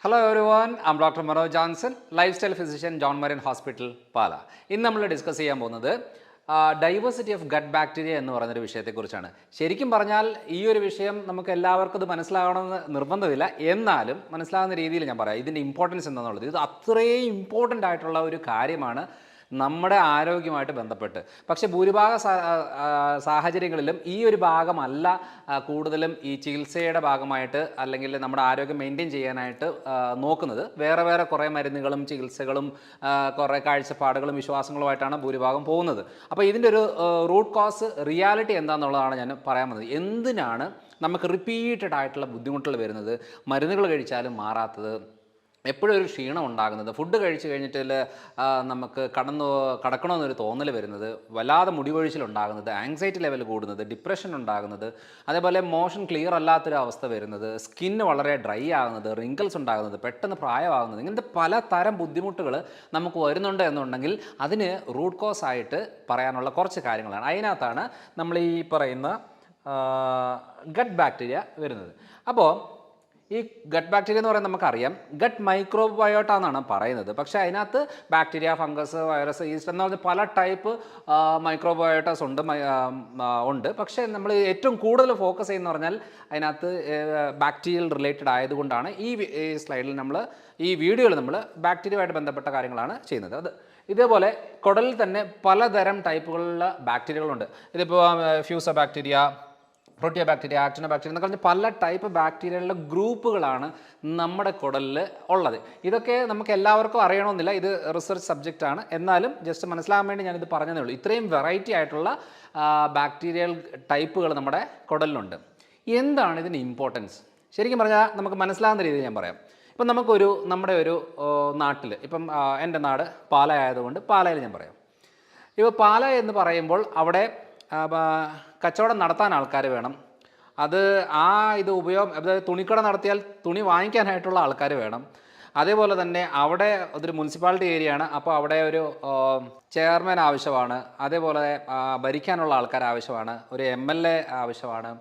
Hello everyone, I'm Dr. Manoj Johnson, lifestyle physician, John Marion Hospital, Pala. ഇന്ന് നമ്മൾ discuss ചെയ്യാൻ പോകുന്നത് diversity of gut bacteria എന്ന് പറയുന്നൊരു വിഷയത്തെക്കുറിച്ചാണ്. ശരിക്കും പറഞ്ഞാൽ ഈ ഒരു വിഷയം നമുക്ക് എല്ലാവർക്കും ഇത് മനസ്സിലാവണമെന്ന് നിർബന്ധമില്ല, എന്നാലും മനസ്സിലാകുന്ന രീതിയിൽ ഞാൻ പറയാം ഇതിൻ്റെ ഇമ്പോർട്ടൻസ് എന്താണെന്നുള്ളത്. ഇത് അത്രയും ഇമ്പോർട്ടൻ്റ് ആയിട്ടുള്ള ഒരു കാര്യമാണ് നമ്മുടെ ആരോഗ്യമായിട്ട് ബന്ധപ്പെട്ട്. പക്ഷേ ഭൂരിഭാഗ സാഹചര്യങ്ങളിലും ഈ ഒരു ഭാഗമല്ല കൂടുതലും ഈ ചികിത്സയുടെ ഭാഗമായിട്ട് അല്ലെങ്കിൽ നമ്മുടെ ആരോഗ്യം മെയിൻറ്റെയിൻ ചെയ്യാനായിട്ട് നോക്കുന്നത്. വേറെ കുറേ മരുന്നുകളും ചികിത്സകളും കുറേ കാഴ്ചപ്പാടുകളും വിശ്വാസങ്ങളുമായിട്ടാണ് ഭൂരിഭാഗം പോകുന്നത്. അപ്പോൾ ഇതിൻ്റെ ഒരു റൂട്ട് കോസ് റിയാലിറ്റി എന്താണെന്നുള്ളതാണ് ഞാൻ പറയാൻ വന്നത്. എന്തിനാണ് നമുക്ക് റിപ്പീറ്റഡ് ആയിട്ടുള്ള ബുദ്ധിമുട്ടുകൾ വരുന്നത്, മരുന്നുകൾ കഴിച്ചാലും മാറാത്തത്, എപ്പോഴും ഒരു ക്ഷീണം ഉണ്ടാകുന്നത്, ഫുഡ് കഴിച്ച് കഴിഞ്ഞിട്ട് നമുക്ക് കടക്കണമെന്നൊരു തോന്നൽ വരുന്നത്, വല്ലാതെ മുടികൊഴിച്ചിലുണ്ടാകുന്നത്, ആങ്സൈറ്റി ലെവൽ കൂടുന്നത്, ഡിപ്രഷൻ ഉണ്ടാകുന്നത്, അതേപോലെ മോഷൻ ക്ലിയർ അല്ലാത്തൊരു അവസ്ഥ വരുന്നത്, സ്കിന്ന് വളരെ ഡ്രൈ ആകുന്നത്, റിങ്കിൾസ് ഉണ്ടാകുന്നത്, പെട്ടെന്ന് പ്രായമാകുന്നത്, ഇങ്ങനത്തെ പലതരം ബുദ്ധിമുട്ടുകൾ നമുക്ക് വരുന്നുണ്ട് എന്നുണ്ടെങ്കിൽ അതിന് റൂട്ട് കോസ് ആയിട്ട് പറയാനുള്ള കുറച്ച് കാര്യങ്ങളാണ്. അതിനകത്താണ് നമ്മൾ ഈ പറയുന്ന ഗട്ട് ബാക്ടീരിയ വരുന്നത്. അപ്പോൾ ഈ ഗട്ട് ബാക്ടീരിയ എന്ന് പറയുന്നത് നമുക്കറിയാം ഗട്ട് മൈക്രോബയോട്ട എന്നാണ് പറയുന്നത്. പക്ഷേ അതിനകത്ത് ബാക്ടീരിയ, ഫംഗസ്, വൈറസ്, ഈസ്റ്റ് എന്ന് പറഞ്ഞ പല ടൈപ്പ് മൈക്രോബയോട്ടാസ് ഉണ്ട്. പക്ഷേ നമ്മൾ ഏറ്റവും കൂടുതൽ ഫോക്കസ് ചെയ്യുന്ന പറഞ്ഞാൽ അതിനകത്ത് ബാക്ടീരിയൽ റിലേറ്റഡ് ആയതുകൊണ്ടാണ് ഈ സ്ലൈഡിൽ നമ്മൾ ഈ വീഡിയോയിൽ നമ്മൾ ബാക്ടീരിയയുമായിട്ട് ബന്ധപ്പെട്ട കാര്യങ്ങളാണ് ചെയ്യുന്നത്. അത് ഇതേപോലെ കുടലിൽ തന്നെ പലതരം ടൈപ്പുകളിലുള്ള ബാക്ടീരിയകളുണ്ട്. ഇതിപ്പോൾ ഫ്യൂസ ബാക്ടീരിയ, പ്രോട്ടിയ ബാക്ടീരിയ, ആക്ടിനോ ബാക്ടീരിയ എന്നൊക്കെ പറഞ്ഞാൽ പല ടൈപ്പ് ബാക്ടീരിയകളുടെ ഗ്രൂപ്പുകളാണ് നമ്മുടെ കുടലിൽ ഉള്ളത്. ഇതൊക്കെ നമുക്ക് എല്ലാവർക്കും അറിയണമെന്നില്ല, ഇത് റിസർച്ച് സബ്ജക്റ്റാണ്. എന്നാലും ജസ്റ്റ് മനസ്സിലാകാൻ വേണ്ടി ഞാനിത് പറഞ്ഞതേ ഉള്ളൂ. ഇത്രയും വെറൈറ്റി ആയിട്ടുള്ള ബാക്ടീരിയൽ ടൈപ്പുകൾ നമ്മുടെ കുടലിലുണ്ട്. എന്താണ് ഇതിൻ്റെ ഇമ്പോർട്ടൻസ്? ശരിക്കും പറഞ്ഞാൽ നമുക്ക് മനസ്സിലാകുന്ന രീതിയിൽ ഞാൻ പറയാം. ഇപ്പം നമ്മുടെ ഒരു നാട്ടിൽ, ഇപ്പം എൻ്റെ നാട് പാല ആയതുകൊണ്ട് പാലയിൽ ഞാൻ പറയാം. ഇപ്പോൾ പാല എന്ന് പറയുമ്പോൾ അവിടെ കച്ചവടം നടത്താൻ ആൾക്കാർ വേണം. അതായത് തുണിക്കട നടത്തിയാൽ തുണി വാങ്ങിക്കാനായിട്ടുള്ള ആൾക്കാർ വേണം. അതേപോലെ തന്നെ അവിടെ അതൊരു മുനിസിപ്പാലിറ്റി ഏരിയയാണ്. അപ്പോൾ അവിടെ ഒരു ചെയർമാൻ ആവശ്യമാണ്, അതേപോലെ ഭരിക്കാനുള്ള ആൾക്കാർ ആവശ്യമാണ്, ഒരു MLA ആവശ്യമാണ്,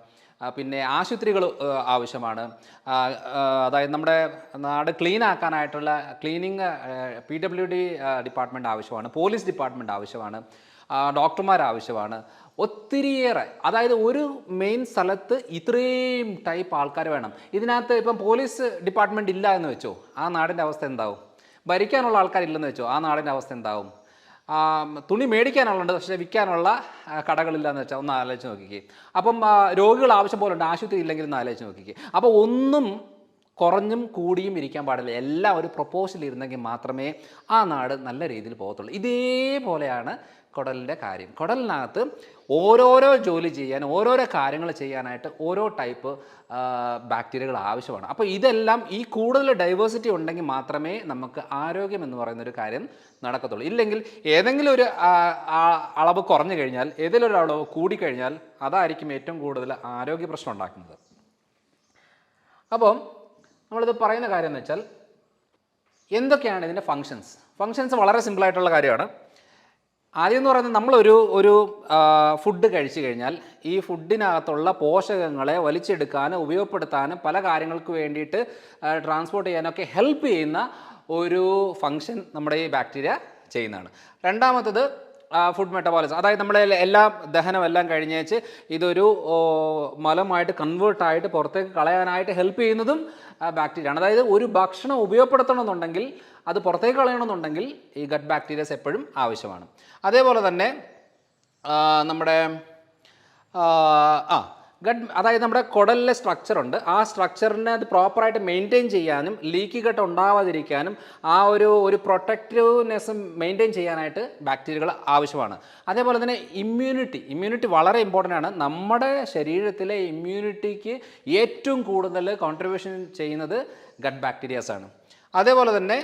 പിന്നെ ആശുപത്രികൾ ആവശ്യമാണ്. അതായത് നമ്മുടെ നാട് ക്ലീൻ ആക്കാനായിട്ടുള്ള ക്ലീനിങ് PWD ഡിപ്പാർട്ട്മെൻറ്റ് ആവശ്യമാണ്, പോലീസ് ഡിപ്പാർട്ട്മെൻറ്റ് ആവശ്യമാണ്, ഡോക്ടർമാർ ആവശ്യമാണ്, ഒത്തിരിയേറെ. അതായത് ഒരു മെയിൻ സ്ഥലത്ത് ഇത്രയും ടൈപ്പ് ആൾക്കാർ വേണം. ഇതിനകത്ത് ഇപ്പം പോലീസ് ഡിപ്പാർട്ട്മെൻറ്റ് ഇല്ല എന്ന് വെച്ചോ, ആ നാടിൻ്റെ അവസ്ഥ എന്താവും? ഭരിക്കാനുള്ള ആൾക്കാരില്ലെന്ന് വെച്ചോ, ആ നാടിൻ്റെ അവസ്ഥ എന്താവും? തുണി മേടിക്കാനുള്ളത് പക്ഷേ വിൽക്കാനുള്ള കടകളില്ലാന്ന് വെച്ചാൽ ഒന്ന് ആലോചിച്ച് നോക്കിക്കേ. അപ്പം രോഗികൾ ആവശ്യം പോലെ ഉണ്ട്, ആശുപത്രി ഇല്ലെങ്കിൽ ഒന്ന് ആലോചിച്ച് നോക്കിക്കേ. അപ്പോൾ ഒന്നും കുറഞ്ഞും കൂടിയും ഇരിക്കാൻ പാടില്ല. എല്ലാം ഒരു പ്രൊപ്പോസൽ ഇരുന്നെങ്കിൽ മാത്രമേ ആ നാട് നല്ല രീതിയിൽ പോകത്തുള്ളൂ. ഇതേപോലെയാണ് കുടലിൻ്റെ കാര്യം. കുടലിനകത്ത് ഓരോരോ ജോലി ചെയ്യാൻ, ഓരോരോ കാര്യങ്ങൾ ചെയ്യാനായിട്ട് ഓരോ ടൈപ്പ് ബാക്ടീരിയകൾ ആവശ്യമാണ്. അപ്പോൾ ഇതെല്ലാം ഈ കൂടുതൽ ഡൈവേഴ്സിറ്റി ഉണ്ടെങ്കിൽ മാത്രമേ നമുക്ക് ആരോഗ്യം എന്ന് പറയുന്നൊരു കാര്യം നടക്കത്തുള്ളൂ. ഇല്ലെങ്കിൽ ഏതെങ്കിലും ഒരു അളവ് കുറഞ്ഞു കഴിഞ്ഞാൽ, ഏതെങ്കിലും ഒരു അളവ് കൂടിക്കഴിഞ്ഞാൽ അതായിരിക്കും ഏറ്റവും കൂടുതൽ ആരോഗ്യ പ്രശ്നം ഉണ്ടാക്കുന്നത്. അപ്പം നമ്മളിത് പറയുന്ന കാര്യം എന്ന് വെച്ചാൽ എന്തൊക്കെയാണ് ഇതിൻ്റെ ഫങ്ഷൻസ് വളരെ സിമ്പിളായിട്ടുള്ള കാര്യമാണ്. ആദ്യം എന്ന് പറയുന്നത് നമ്മളൊരു ഫുഡ് കഴിച്ചു കഴിഞ്ഞാൽ ഈ ഫുഡിനകത്തുള്ള പോഷകങ്ങളെ വലിച്ചെടുക്കാനും ഉപയോഗപ്പെടുത്താനും പല കാര്യങ്ങൾക്ക് വേണ്ടിയിട്ട് ട്രാൻസ്പോർട്ട് ചെയ്യാനൊക്കെ ഹെൽപ്പ് ചെയ്യുന്ന ഒരു ഫങ്ഷൻ നമ്മുടെ ഈ ബാക്ടീരിയ ചെയ്യുന്നതാണ്. രണ്ടാമത്തത് ഫുഡ് മെറ്റബോളിസം. അതായത് നമ്മുടെ എല്ലാ ദഹനമെല്ലാം കഴിഞ്ഞേച്ച് ഇതൊരു മലമായിട്ട് കൺവേർട്ടായിട്ട് പുറത്തേക്ക് കളയാനായിട്ട് ഹെൽപ്പ് ചെയ്യുന്നതും ബാക്ടീരിയയാണ്. അതായത് ഒരു ഭക്ഷണം ഉപയോഗപ്പെടുത്തണമെന്നുണ്ടെങ്കിൽ, അത് പുറത്തേക്ക് കളയണമെന്നുണ്ടെങ്കിൽ ഈ ഗട്ട് ബാക്ടീരിയസ് എപ്പോഴും ആവശ്യമാണ്. അതേപോലെ തന്നെ നമ്മുടെ അതായത് നമ്മുടെ കുടലിലെ സ്ട്രക്ചറുണ്ട്, ആ സ്ട്രക്ചറിനെ അത് പ്രോപ്പറായിട്ട് മെയിൻറ്റെയിൻ ചെയ്യാനും ലീക്കി ഗട്ട് ഉണ്ടാവാതിരിക്കാനും ആ ഒരു പ്രൊട്ടക്റ്റീവ്നെസ് മെയിൻറ്റെയിൻ ചെയ്യാനായിട്ട് ബാക്ടീരിയകൾ ആവശ്യമാണ്. അതേപോലെ തന്നെ ഇമ്മ്യൂണിറ്റി വളരെ ഇമ്പോർട്ടൻ്റ് ആണ്. നമ്മുടെ ശരീരത്തിലെ ഇമ്മ്യൂണിറ്റിക്ക് ഏറ്റവും കൂടുതൽ കോൺട്രിബ്യൂഷൻ ചെയ്യുന്നത് ഗട്ട് ബാക്ടീരിയാസാണ്. അതേപോലെ തന്നെ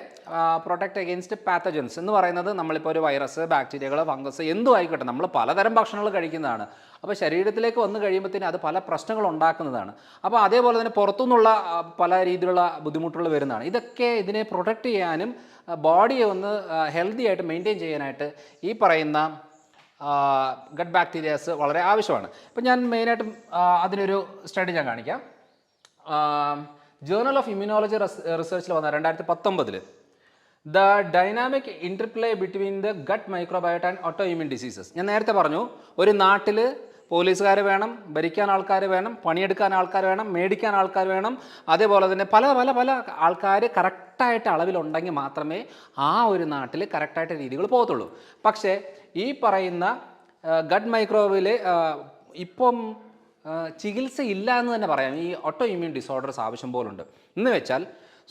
പ്രൊട്ടക്റ്റ് അഗെയിൻസ്റ്റ് പാത്തജൻസ് എന്ന് പറയുന്നത് നമ്മളിപ്പോൾ ഒരു വൈറസ്, ബാക്ടീരിയകൾ, ഫംഗസ് എന്തും ആയിക്കോട്ടെ, നമ്മൾ പലതരം ഭക്ഷണങ്ങൾ കഴിക്കുന്നതാണ്. അപ്പോൾ ശരീരത്തിലേക്ക് വന്നു കഴിയുമ്പോഴത്തേനും അത് പല പ്രശ്നങ്ങൾ ഉണ്ടാക്കുന്നതാണ്. അപ്പോൾ അതേപോലെ തന്നെ പുറത്തുനിന്നുള്ള പല രീതിയിലുള്ള ബുദ്ധിമുട്ടുകൾ വരുന്നതാണ്. ഇതൊക്കെ ഇതിനെ പ്രൊട്ടക്റ്റ് ചെയ്യാനും ബോഡിയെ ഒന്ന് ഹെൽത്തി ആയിട്ട് മെയിൻറ്റെയിൻ ചെയ്യാനായിട്ട് ഈ പറയുന്ന ഗട്ട് ബാക്ടീരിയാസ് വളരെ ആവശ്യമാണ്. ഇപ്പം ഞാൻ മെയിനായിട്ടും അതിനൊരു സ്റ്റഡി ഞാൻ കാണിക്കാം. ജേർണൽ ഓഫ് ഇമ്മ്യൂണോളജി റിസർച്ചിൽ വന്ന 2019 the dynamic interplay between the gut microbiota and autoimmune diseases. ഞാൻ നേരത്തെ പറഞ്ഞു, ഒരു നാട്ടിൽ പോലീസുകാർ വേണം, ഭരിക്കാൻ ആൾക്കാർ വേണം, പണിയെടുക്കാൻ ആൾക്കാർ വേണം, മേടിക്കാൻ ആൾക്കാർ വേണം, അതേപോലെ തന്നെ പല പല പല ആൾക്കാർ കറക്റ്റായിട്ട് അളവിലുണ്ടെങ്കിൽ മാത്രമേ ആ ഒരു നാട്ടിൽ കറക്റ്റായിട്ട് രീതികൾ പോകത്തുള്ളൂ. പക്ഷേ ഈ പറയുന്ന ഗട്ട് മൈക്രോബിൽ ഇപ്പം ചികിത്സ ഇല്ല എന്ന് തന്നെ പറയാം. ഈ ഓട്ടോ ഇമ്മ്യൂൺ ഡിസോർഡേഴ്സ് ആവശ്യം പോലുണ്ട്. എന്ന് വെച്ചാൽ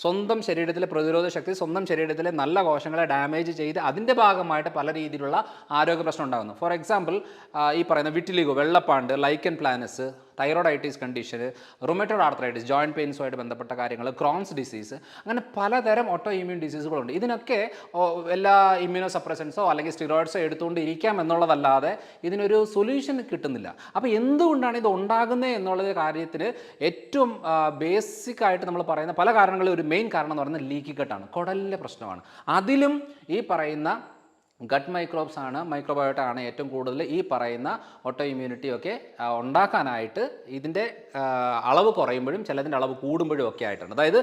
സ്വന്തം ശരീരത്തിലെ പ്രതിരോധ ശക്തി സ്വന്തം ശരീരത്തിലെ നല്ല കോശങ്ങളെ ഡാമേജ് ചെയ്ത് അതിൻ്റെ ഭാഗമായിട്ട് പല രീതിയിലുള്ള ആരോഗ്യ പ്രശ്നം ഉണ്ടാകുന്നു. ഫോർ എക്സാമ്പിൾ, ഈ പറയുന്ന വിറ്റിലിഗോ, വെള്ളപ്പാണ്ട്, lichen planus, thyroiditis condition, rheumatoid arthritis, joint പെയിൻസുമായിട്ട് ബന്ധപ്പെട്ട കാര്യങ്ങൾ, ക്രോൺസ് ഡിസീസ്, അങ്ങനെ പലതരം ഓട്ടോ ഇമ്മ്യൂൺ ഡിസീസുകളുണ്ട്. ഇതിനൊക്കെ എല്ലാ ഇമ്മ്യൂണോ സപ്രസൻസോ അല്ലെങ്കിൽ സ്റ്റിറോയിഡ്സോ എടുത്തുകൊണ്ട് ഇരിക്കാം എന്നുള്ളതല്ലാതെ ഇതിനൊരു സൊല്യൂഷൻ കിട്ടുന്നില്ല. അപ്പോൾ എന്തുകൊണ്ടാണ് ഇത് ഉണ്ടാകുന്നത് എന്നുള്ള കാര്യത്തിന് ഏറ്റവും ബേസിക് ആയിട്ട് നമ്മൾ പറയുന്ന പല കാരണങ്ങളും ഒരു മെയിൻ കാരണം എന്ന് പറയുന്നത് ലീക്കി ഗട്ടാണ്, കുടലിലെ പ്രശ്നമാണ്. അതിലും ഈ പറയുന്ന ഗട്ട് മൈക്രോബയോട്ട ആണ് ഏറ്റവും കൂടുതൽ ഈ പറയുന്ന ഓട്ടോ ഇമ്മ്യൂണിറ്റിയൊക്കെ ഉണ്ടാക്കാനായിട്ട് ഇതിൻ്റെ അളവ് കുറയുമ്പോഴും ചിലതിൻ്റെ അളവ് കൂടുമ്പോഴും ഒക്കെ ആയിട്ടാണ്. അതായത്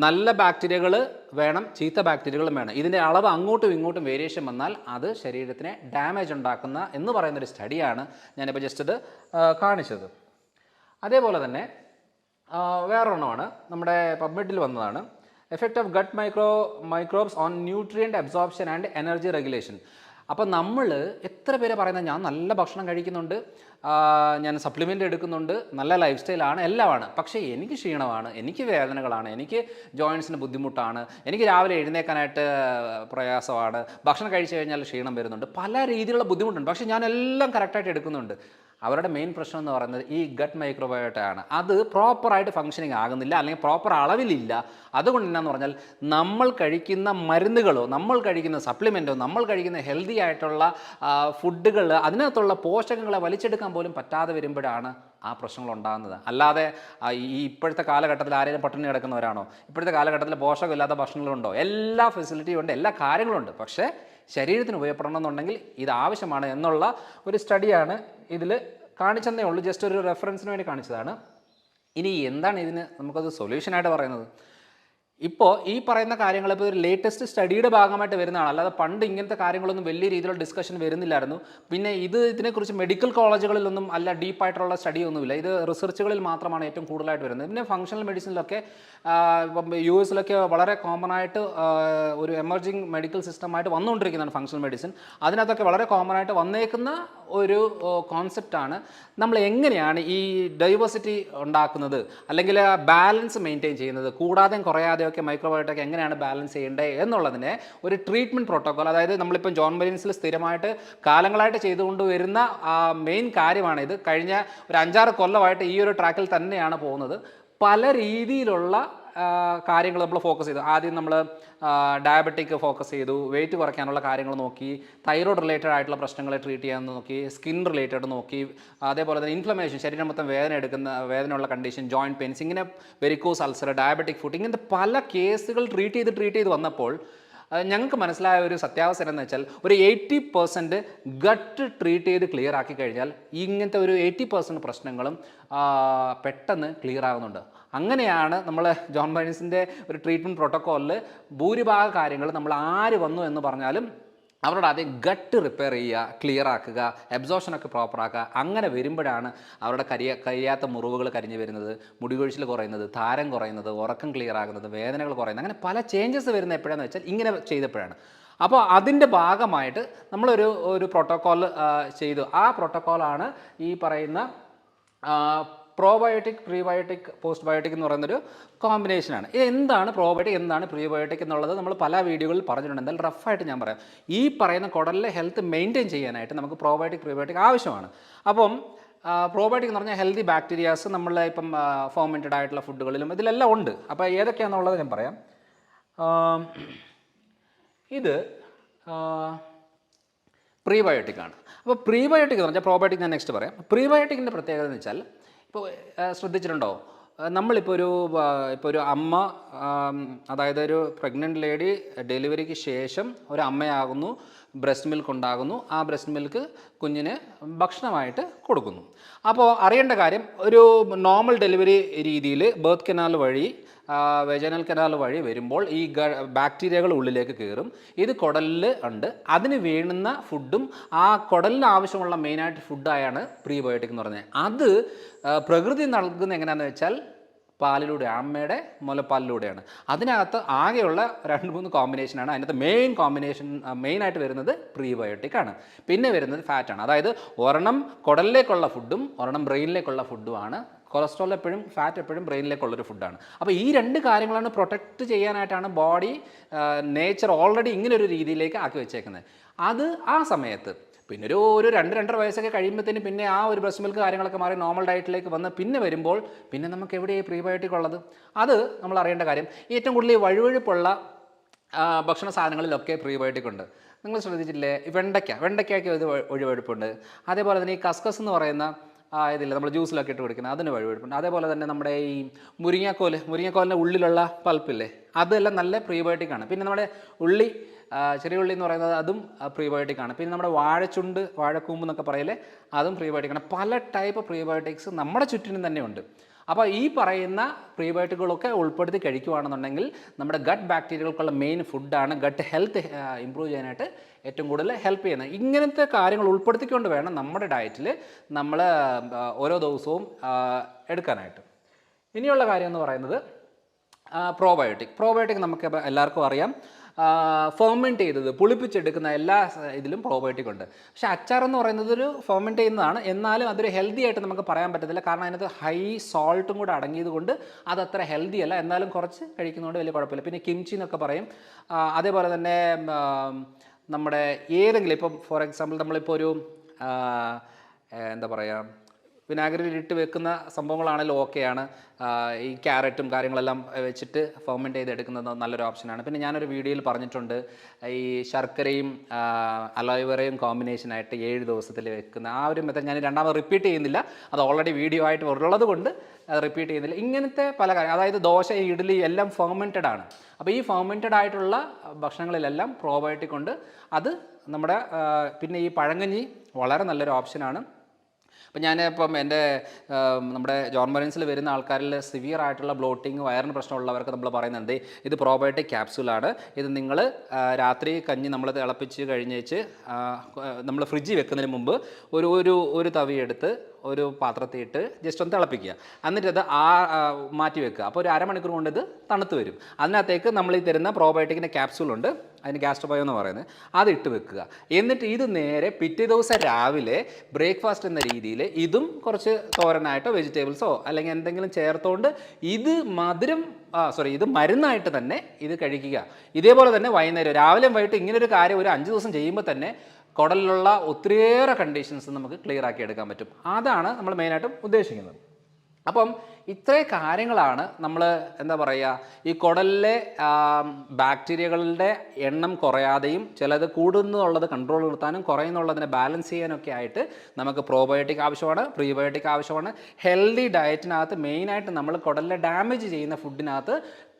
നല്ല ബാക്ടീരിയകൾ വേണം, ചീത്ത ബാക്ടീരിയകളും വേണം. ഇതിൻ്റെ അളവ് അങ്ങോട്ടും ഇങ്ങോട്ടും വേരിയേഷൻ വന്നാൽ അത് ശരീരത്തിന് ഡാമേജ് ഉണ്ടാക്കുന്ന എന്ന് പറയുന്നൊരു സ്റ്റഡിയാണ് ഞാനിപ്പോൾ ജസ്റ്റ് ഇത് കാണിച്ചത്. അതേപോലെ തന്നെ വേറൊരെണ്ണമാണ് നമ്മുടെ പബ്മെഡിൽ വന്നതാണ്, effect of gut microbes on nutrient absorption and energy regulation. അപ്പോൾ നമ്മൾ എത്ര പേര് പറയുന്നത് ഞാൻ നല്ല ഭക്ഷണം കഴിക്കുന്നുണ്ട്, ഞാൻ സപ്ലിമെൻ്റ് എടുക്കുന്നുണ്ട്, നല്ല ലൈഫ് സ്റ്റൈലാണ്, എല്ലാമാണ്, പക്ഷേ എനിക്ക് ക്ഷീണമാണ്, എനിക്ക് വേദനകളാണ്, എനിക്ക് ജോയിൻസിന് ബുദ്ധിമുട്ടാണ്, എനിക്ക് രാവിലെ എഴുന്നേക്കാനായിട്ട് പ്രയാസമാണ്, ഭക്ഷണം കഴിച്ചു കഴിഞ്ഞാൽ ക്ഷീണം വരുന്നുണ്ട്, പല രീതിയിലുള്ള ബുദ്ധിമുട്ടുണ്ട്, പക്ഷേ ഞാൻ എല്ലാം കറക്റ്റായിട്ട് എടുക്കുന്നുണ്ട്. അവരുടെ മെയിൻ പ്രശ്നം എന്ന് പറയുന്നത് ഈ ഗട്ട് മൈക്രോബയോട്ടയാണ്. അത് പ്രോപ്പറായിട്ട് ഫങ്ഷനിങ് ആകുന്നില്ല, അല്ലെങ്കിൽ പ്രോപ്പർ അളവിലില്ല. അതുകൊണ്ട് എന്നാന്ന് പറഞ്ഞാൽ നമ്മൾ കഴിക്കുന്ന മരുന്നുകളോ നമ്മൾ കഴിക്കുന്ന സപ്ലിമെൻറ്റോ നമ്മൾ കഴിക്കുന്ന ഹെൽത്തി ആയിട്ടുള്ള ഫുഡുകൾ അതിനകത്തുള്ള പോഷകങ്ങളെ വലിച്ചെടുക്കാൻ പോലും പറ്റാതെ വരുമ്പോഴാണ് ആ പ്രശ്നങ്ങൾ ഉണ്ടാകുന്നത്. അല്ലാതെ ഈ ഇപ്പോഴത്തെ കാലഘട്ടത്തിൽ ആരെങ്കിലും പട്ടിണി കിടക്കുന്നവരാണോ? ഇപ്പോഴത്തെ കാലഘട്ടത്തിൽ പോഷകമില്ലാത്ത ഭക്ഷണങ്ങളുണ്ടോ? എല്ലാ ഫെസിലിറ്റിയും ഉണ്ട്, എല്ലാ കാര്യങ്ങളുണ്ട്. പക്ഷേ ശരീരത്തിന് ഉപയോഗപ്പെടണം എന്നുണ്ടെങ്കിൽ ഇത് ആവശ്യമാണ് എന്നുള്ള ഒരു സ്റ്റഡിയാണ് ഇതിൽ കാണിച്ചെന്നേ ഉള്ളൂ. ജസ്റ്റ് ഒരു റെഫറൻസിന് വേണ്ടി കാണിച്ചതാണ്. ഇനി എന്താണ് ഇതിന് നമുക്കത് സൊല്യൂഷനായിട്ട് പറയുന്നത്? ഇപ്പോൾ ഈ പറയുന്ന കാര്യങ്ങൾ ഇപ്പോൾ ഒരു ലേറ്റസ്റ്റ് സ്റ്റഡിയുടെ ഭാഗമായിട്ട് വരുന്നതാണ്, അല്ലാതെ പണ്ട് ഇങ്ങനത്തെ കാര്യങ്ങളൊന്നും വലിയ രീതിയിലുള്ള ഡിസ്കഷൻ വരുന്നില്ലായിരുന്നു. പിന്നെ ഇതിനെക്കുറിച്ച് മെഡിക്കൽ കോളേജുകളിലൊന്നും അല്ല ഡീപ്പായിട്ടുള്ള സ്റ്റഡി ഒന്നുമില്ല, ഇത് റിസർച്ചുകളിൽ മാത്രമാണ് ഏറ്റവും കൂടുതലായിട്ട് വരുന്നത്. പിന്നെ ഫങ്ഷണൽ മെഡിസിനിലൊക്കെ ഇപ്പം US വളരെ കോമൺ ആയിട്ട് ഒരു എമർജിങ് മെഡിക്കൽ സിസ്റ്റമായിട്ട് വന്നുകൊണ്ടിരിക്കുന്നതാണ് ഫങ്ഷണൽ മെഡിസിൻ. അതിനകത്തൊക്കെ വളരെ കോമൺ ആയിട്ട് വന്നേക്കുന്ന ഒരു കോൺസെപ്റ്റാണ് നമ്മൾ എങ്ങനെയാണ് ഈ ഡൈവേഴ്സിറ്റി ഉണ്ടാക്കുന്നത്, അല്ലെങ്കിൽ ബാലൻസ് മെയിൻറ്റെയിൻ ചെയ്യുന്നത്, കൂടാതെയും കുറയാതെയൊക്കെ മൈക്രോബയോട്ടൊക്കെ എങ്ങനെയാണ് ബാലൻസ് ചെയ്യേണ്ടത് എന്നുള്ളതിനെ ഒരു ട്രീറ്റ്മെൻറ്റ് പ്രോട്ടോക്കോൾ, അതായത് നമ്മളിപ്പം ജോൺ മരീൻസിൽ സ്ഥിരമായിട്ട് കാലങ്ങളായിട്ട് ചെയ്തുകൊണ്ട് വരുന്ന മെയിൻ കാര്യമാണ് ഇത്. കഴിഞ്ഞ ഒരു 5-6 കൊല്ലമായിട്ട് ഈ ഒരു ട്രാക്കിൽ തന്നെയാണ് പോകുന്നത്. പല രീതിയിലുള്ള കാര്യങ്ങൾ നമ്മൾ ഫോക്കസ് ചെയ്തു. ആദ്യം നമ്മൾ ഡയബറ്റിക് ഫോക്കസ് ചെയ്തു, വെയിറ്റ് കുറയ്ക്കാനുള്ള കാര്യങ്ങൾ നോക്കി, തൈറോയ്ഡ് റിലേറ്റഡ് ആയിട്ടുള്ള പ്രശ്നങ്ങളെ ട്രീറ്റ് ചെയ്യാൻ നോക്കി, സ്കിൻ റിലേറ്റഡ് നോക്കി, അതേപോലെ തന്നെ ഇൻഫ്ലമേഷൻ, ശരീരം മൊത്തം വേദനയുള്ള കണ്ടീഷൻ, ജോയിൻറ്റ് പെയിൻസ്, ഇങ്ങനെ വെരിക്കോസ് അൾസർ, ഡയബറ്റിക് ഫുഡ്, ഇങ്ങനത്തെ പല കേസുകൾ ട്രീറ്റ് ചെയ്ത് വന്നപ്പോൾ ഞങ്ങൾക്ക് മനസ്സിലായ ഒരു സത്യാവസ്ഥ എന്ന് വെച്ചാൽ ഒരു 80% ഗട്ട് ട്രീറ്റ് ചെയ്ത് ക്ലിയർ ആക്കി കഴിഞ്ഞാൽ ഇങ്ങനത്തെ ഒരു 80% പ്രശ്നങ്ങളും പെട്ടെന്ന് ക്ലിയർ ആകുന്നുണ്ട്. അങ്ങനെയാണ് നമ്മൾ ജോൺ മരീൻസിൻ്റെ ഒരു ട്രീറ്റ്മെൻറ്റ് പ്രോട്ടോക്കോളിൽ ഭൂരിഭാഗം കാര്യങ്ങൾ നമ്മൾ ആര് വന്നു എന്ന് പറഞ്ഞാലും അവരോട് ആദ്യം ഗട്ട് റിപ്പയർ ചെയ്യുക, ക്ലിയർ ആക്കുക, അബ്സോർപ്ഷനൊക്കെ പ്രോപ്പറാക്കുക. അങ്ങനെ വരുമ്പോഴാണ് അവരുടെ കരിയാത്ത മുറിവുകൾ കരിഞ്ഞു വരുന്നത്, മുടികൊഴിച്ചിൽ കുറയുന്നത്, താരം കുറയുന്നത്, ഉറക്കം ക്ലിയർ ആകുന്നത്, വേദനകൾ കുറയുന്നത്, അങ്ങനെ പല ചേഞ്ചസ് വരുന്ന എപ്പോഴാണെന്ന് വെച്ചാൽ ഇങ്ങനെ ചെയ്തപ്പോഴാണ്. അപ്പോൾ അതിൻ്റെ ഭാഗമായിട്ട് നമ്മളൊരു പ്രോട്ടോക്കോൾ ചെയ്തു. ആ പ്രോട്ടോക്കോളാണ് ഈ പറയുന്ന പ്രോബയോട്ടിക്, പ്രീബയോട്ടിക്, പോസ്റ്റ് ബയോട്ടിക് എന്ന് പറയുന്നൊരു കോമ്പിനേഷനാണ്. ഇത് എന്താണ് പ്രോബയോട്ടിക്, എന്താണ് പ്രീബയോട്ടിക് എന്നുള്ളത് നമ്മൾ പല വീഡിയോകളിൽ പറഞ്ഞിട്ടുണ്ട്. എന്തായാലും റഫായിട്ട് ഞാൻ പറയാം. ഈ പറയുന്ന കുടലിലെ ഹെൽത്ത് മെയിൻറ്റെയിൻ ചെയ്യാനായിട്ട് നമുക്ക് പ്രോബയോട്ടിക്, പ്രീബയോട്ടിക് ആവശ്യമാണ്. അപ്പം പ്രോബയോട്ടിക് എന്ന് പറഞ്ഞാൽ ഹെൽത്തി ബാക്ടീരിയാസ് നമ്മളെ ഇപ്പം ഫോർമെൻറ്റഡ് ആയിട്ടുള്ള ഫുഡുകളിലും ഇതിലെല്ലാം ഉണ്ട്. അപ്പോൾ ഏതൊക്കെയാണെന്നുള്ളത് ഞാൻ പറയാം. ഇത് പ്രീബയോട്ടിക് ആണ്. അപ്പോൾ പ്രീബയോട്ടിക് എന്ന് പറഞ്ഞാൽ പ്രോബയോട്ടിക് ഞാൻ നെക്സ്റ്റ് പറയാം. പ്രീബയോട്ടിക്കിൻ്റെ പ്രത്യേകത എന്ന് വെച്ചാൽ ഇപ്പോൾ ശ്രദ്ധിച്ചിട്ടുണ്ടോ, നമ്മളിപ്പോൾ ഒരു അമ്മ, അതായത് ഒരു പ്രഗ്നൻ്റ് ലേഡി ഡെലിവറിക്ക് ശേഷം ഒരു അമ്മയാകുന്നു, ബ്രസ്റ്റ് മിൽക്ക് ഉണ്ടാകുന്നു. ആ ബ്രസ്റ്റ് മിൽക്ക് കുഞ്ഞിന് ഭക്ഷണമായിട്ട് കൊടുക്കുന്നു. അപ്പോൾ അറിയേണ്ട കാര്യം, ഒരു നോർമൽ ഡെലിവറി രീതിയിൽ ബർത്ത് കനാൽ വഴി വെജനൽ കനാൽ വഴി വരുമ്പോൾ ഈ ബാക്ടീരിയകൾ ഉള്ളിലേക്ക് കയറും. ഇത് കുടലിൽ ഉണ്ട്. അതിന് വേണ്ടുന്ന ഫുഡും ആ കുടലിന് ആവശ്യമുള്ള മെയിനായിട്ട് ഫുഡായാണ് പ്രീബയോട്ടിക് എന്ന് പറഞ്ഞത്. അത് പ്രകൃതി നൽകുന്നത് എങ്ങനെയാണെന്ന് വെച്ചാൽ പാലിലൂടെ, അമ്മയുടെ മുലപ്പാലിലൂടെയാണ്. അതിനകത്ത് ആകെയുള്ള 2-3 കോമ്പിനേഷനാണ്. അതിനകത്ത് മെയിനായിട്ട് വരുന്നത് പ്രീബയോട്ടിക് ആണ്. പിന്നെ വരുന്നത് ഫാറ്റാണ്. അതായത് ഒരെണ്ണം കുടലിലേക്കുള്ള ഫുഡും ഒരെണ്ണം ബ്രെയിനിലേക്കുള്ള ഫുഡുമാണ്. കൊളസ്ട്രോൾ എപ്പോഴും, ഫാറ്റ് എപ്പോഴും ബ്രെയിനിലേക്കുള്ളൊരു ഫുഡാണ്. അപ്പോൾ ഈ 2 കാര്യങ്ങളാണ് പ്രൊട്ടക്റ്റ് ചെയ്യാനായിട്ടാണ് ബോഡി നേച്ചർ ഓൾറെഡി ഇങ്ങനൊരു രീതിയിലേക്ക് ആക്കി വെച്ചേക്കുന്നത്. അത് ആ സമയത്ത് പിന്നെ ഒരു 2-2.5 വയസ്സൊക്കെ കഴിയുമ്പോഴത്തേന് പിന്നെ ആ ഒരു ബ്രസ്റ്റ് മിൽക്ക് കാര്യങ്ങളൊക്കെ മാറി നോർമൽ ഡയറ്റിലേക്ക് വന്ന് പിന്നെ വരുമ്പോൾ പിന്നെ നമുക്ക് എവിടെയാണ് പ്രീബയോട്ടിക് ഉള്ളത്? അത് നമ്മൾ അറിയേണ്ട കാര്യം. ഏറ്റവും കൂടുതൽ ഈ വഴുവഴുപ്പുള്ള ഭക്ഷണ സാധനങ്ങളിലൊക്കെ പ്രീബയോട്ടിക് ഉണ്ട്. നിങ്ങൾ ശ്രദ്ധിച്ചില്ലേ? വെണ്ടയ്ക്കൊക്കെ ഇത് വഴുവഴുപ്പുണ്ട്. അതേപോലെ തന്നെ ഈ കസ്കസ് എന്ന് പറയുന്ന ഇതില്ല, നമ്മൾ ജ്യൂസിലൊക്കെ ഇട്ട് കുടിക്കുന്നത്, അതിന് വഴുവഴുപ്പുണ്ട്. അതേപോലെ തന്നെ നമ്മുടെ ഈ മുരിങ്ങക്കോലിൻ്റെ ഉള്ളിലുള്ള പൾപ്പില്ലേ, അതെല്ലാം നല്ല പ്രീബയോട്ടിക് ആണ്. പിന്നെ നമ്മുടെ ചെറിയ ഉള്ളി എന്ന് പറയുന്നത് അതും പ്രീബയോട്ടിക് ആണ്. പിന്നെ നമ്മുടെ വാഴക്കൂമ്പ് എന്നൊക്കെ പറയില്ലേ, അതും പ്രീബയോട്ടിക് ആണ്. പല ടൈപ്പ് പ്രീബയോട്ടിക്സ് നമ്മുടെ ചുറ്റിനും തന്നെ ഉണ്ട്. അപ്പോൾ ഈ പറയുന്ന പ്രീബയോട്ടിക്കുകളൊക്കെ ഉൾപ്പെടുത്തി കഴിക്കുകയാണെന്നുണ്ടെങ്കിൽ നമ്മുടെ ഗട്ട് ബാക്ടീരിയകൾക്കുള്ള മെയിൻ ഫുഡാണ്. ഗട്ട് ഹെൽത്ത് ഇമ്പ്രൂവ് ചെയ്യാനായിട്ട് ഏറ്റവും കൂടുതൽ ഹെൽപ്പ് ചെയ്യുന്നത്. ഇങ്ങനത്തെ കാര്യങ്ങൾ ഉൾപ്പെടുത്തിക്കൊണ്ട് വേണം നമ്മുടെ ഡയറ്റിൽ നമ്മൾ ഓരോ ദിവസവും എടുക്കാനായിട്ട്. ഇനിയുള്ള കാര്യം എന്ന് പറയുന്നത് പ്രോബയോട്ടിക് നമുക്ക് എല്ലാവർക്കും അറിയാം. ഫെർമെൻറ്റ് ചെയ്തത്, പുളിപ്പിച്ചെടുക്കുന്ന എല്ലാ ഇതിലും പ്രോബയോട്ടിക് ഉണ്ട്. പക്ഷേ അച്ചാർ എന്ന് പറയുന്നത് ഒരു ഫെർമെൻറ്റ് ചെയ്യുന്നതാണ്. എന്നാലും അതൊരു ഹെൽത്തി ആയിട്ട് നമുക്ക് പറയാൻ പറ്റത്തില്ല. കാരണം അതിനകത്ത് ഹൈ സോൾട്ടും കൂടെ അടങ്ങിയത് കൊണ്ട് അതത്ര ഹെൽത്തി അല്ല. എന്നാലും കുറച്ച് കഴിക്കുന്നതുകൊണ്ട് വലിയ കുഴപ്പമില്ല. പിന്നെ കിംചി എന്നൊക്കെ പറയും. അതേപോലെ തന്നെ നമ്മുടെ ഏതെങ്കിലും, ഇപ്പം ഫോർ എക്സാമ്പിൾ നമ്മളിപ്പോൾ ഒരു എന്താ പറയുക, വിനാഗിരിയിൽ ഇട്ട് വെക്കുന്ന സംഭവങ്ങളാണെങ്കിലും ഓക്കെയാണ്. ഈ ക്യാരറ്റും കാര്യങ്ങളെല്ലാം വെച്ചിട്ട് ഫെർമെൻറ്റ് ചെയ്തെടുക്കുന്നത് നല്ലൊരു ഓപ്ഷനാണ്. പിന്നെ ഞാനൊരു വീഡിയോയിൽ പറഞ്ഞിട്ടുണ്ട്, ഈ ശർക്കരയും അലോവേറയും കോമ്പിനേഷനായിട്ട് 7 ദിവസത്തിൽ വെക്കുന്ന ആ ഒരു മെത്തേഡ് ഞാൻ രണ്ടാമത് റിപ്പീറ്റ് ചെയ്യുന്നില്ല. അത് ഓൾറെഡി വീഡിയോ ആയിട്ട് ഉള്ളത് കൊണ്ട് അത് റിപ്പീറ്റ് ചെയ്യുന്നില്ല. ഇങ്ങനത്തെ പല കാര്യം, അതായത് ദോശ, ഇഡ്ഡലി എല്ലാം ഫെർമെൻറ്റഡ് ആണ്. അപ്പോൾ ഈ ഫെർമെൻറ്റഡ് ആയിട്ടുള്ള ഭക്ഷണങ്ങളിലെല്ലാം പ്രോബയോട്ടിക് ഉണ്ട്. അത് നമ്മുടെ പിന്നെ ഈ പഴങ്കഞ്ഞി വളരെ നല്ലൊരു ഓപ്ഷനാണ്. അപ്പം ഞാനിപ്പം നമ്മുടെ ജോൺ മറീൻസിൽ വരുന്ന ആൾക്കാരിൽ സിവിയർ ആയിട്ടുള്ള ബ്ലോട്ടിങ്, വയറിന് പ്രശ്നമുള്ളവർക്ക് നമ്മൾ പറയുന്നുണ്ട്, ഇത് പ്രോബയോട്ടിക് ക്യാപ്സ്യൂളാണ്. ഇത് നിങ്ങൾ രാത്രി കഞ്ഞി നമ്മൾ തിളപ്പിച്ച് കഴിഞ്ഞേച്ച് നമ്മൾ ഫ്രിഡ്ജിൽ വെക്കുന്നതിന് മുമ്പ് ഒരു തവിയെടുത്ത് ഒരു പാത്രത്തിൽ ഇട്ട് ജസ്റ്റ് ഒന്ന് തിളപ്പിക്കുക. എന്നിട്ട് അത് മാറ്റി വെക്കുക. അപ്പോൾ ഒരു അരമണിക്കൂർ കൊണ്ട് ഇത് തണുത്ത് വരും. അതിനകത്തേക്ക് നമ്മൾ ഈ തരുന്ന പ്രോബയോട്ടിക്കിൻ്റെ ക്യാപ്സ്യൂളുണ്ട്, അതിന് ഗാസ്ട്രോബയോ എന്ന് പറയുന്നത്, അത് ഇട്ട് വെക്കുക. എന്നിട്ട് ഇത് നേരെ പിറ്റേ ദിവസം രാവിലെ ബ്രേക്ക്ഫാസ്റ്റ് എന്ന രീതിയിൽ ഇതും കുറച്ച് തോരനായിട്ടോ വെജിറ്റബിൾസോ അല്ലെങ്കിൽ എന്തെങ്കിലും ചേർത്തുകൊണ്ട് ഇത് ഇത് മരുന്നായിട്ട് തന്നെ ഇത് കഴിക്കുക. ഇതേപോലെ തന്നെ വൈകുന്നേരം, രാവിലെയും വൈകിട്ട് ഇങ്ങനൊരു കാര്യം ഒരു 5 ദിവസം ചെയ്യുമ്പോൾ തന്നെ കുടലിലുള്ള ഒത്തിരിയേറെ കണ്ടീഷൻസ് നമുക്ക് ക്ലിയർ ആക്കി എടുക്കാൻ പറ്റും. അതാണ് നമ്മൾ മെയിനായിട്ടും ഉദ്ദേശിക്കുന്നത്. അപ്പം ഇത്രയും കാര്യങ്ങളാണ് നമ്മൾ എന്താ പറയുക, ഈ കുടലിലെ ബാക്ടീരിയകളുടെ എണ്ണം കുറയാതെയും ചിലത് കൂടുന്നുള്ളത് കൺട്രോൾ നിർത്താനും കുറയുന്നുള്ളതിനെ ബാലൻസ് ചെയ്യാനൊക്കെ ആയിട്ട് നമുക്ക് പ്രോബയോട്ടിക് ആവശ്യമാണ്, പ്രീബയോട്ടിക് ആവശ്യമാണ്. ഹെൽത്തി ഡയറ്റിനകത്ത് മെയിനായിട്ട് നമ്മൾ കുടലിലെ ഡാമേജ് ചെയ്യുന്ന ഫുഡിനകത്ത്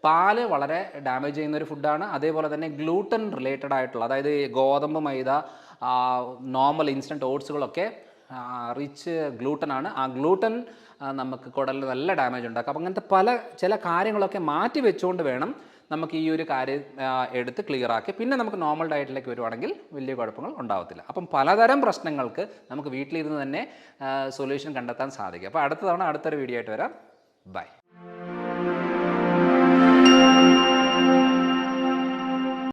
പാല് വളരെ ഡാമേജ് ചെയ്യുന്നൊരു ഫുഡാണ്. അതേപോലെ തന്നെ ഗ്ലൂട്ടൻ റിലേറ്റഡ് ആയിട്ടുള്ള, അതായത് ഗോതമ്പ്, മൈദ, നോർമൽ ഇൻസ്റ്റൻറ്റ് ഓട്സുകളൊക്കെ റിച്ച് ഗ്ലൂട്ടനാണ്. ആ ഗ്ലൂട്ടൻ നമുക്ക് കുടലിൽ നല്ല ഡാമേജ് ഉണ്ടാക്കും. അപ്പം അങ്ങനത്തെ ചില കാര്യങ്ങളൊക്കെ മാറ്റി വെച്ചുകൊണ്ട് വേണം നമുക്ക് ഈ ഒരു കാര്യം എടുത്ത് ക്ലിയർ ആക്കി പിന്നെ നമുക്ക് നോർമൽ ഡയറ്റിലേക്ക് വരുവാണെങ്കിൽ വലിയ കുഴപ്പങ്ങൾ ഉണ്ടാവത്തില്ല. അപ്പം പലതരം പ്രശ്നങ്ങൾക്ക് നമുക്ക് വീട്ടിലിരുന്ന് തന്നെ സൊല്യൂഷൻ കണ്ടെത്താൻ സാധിക്കും. അപ്പോൾ അടുത്ത തവണ അടുത്തൊരു വീഡിയോ ആയിട്ട് വരാം. ബൈ.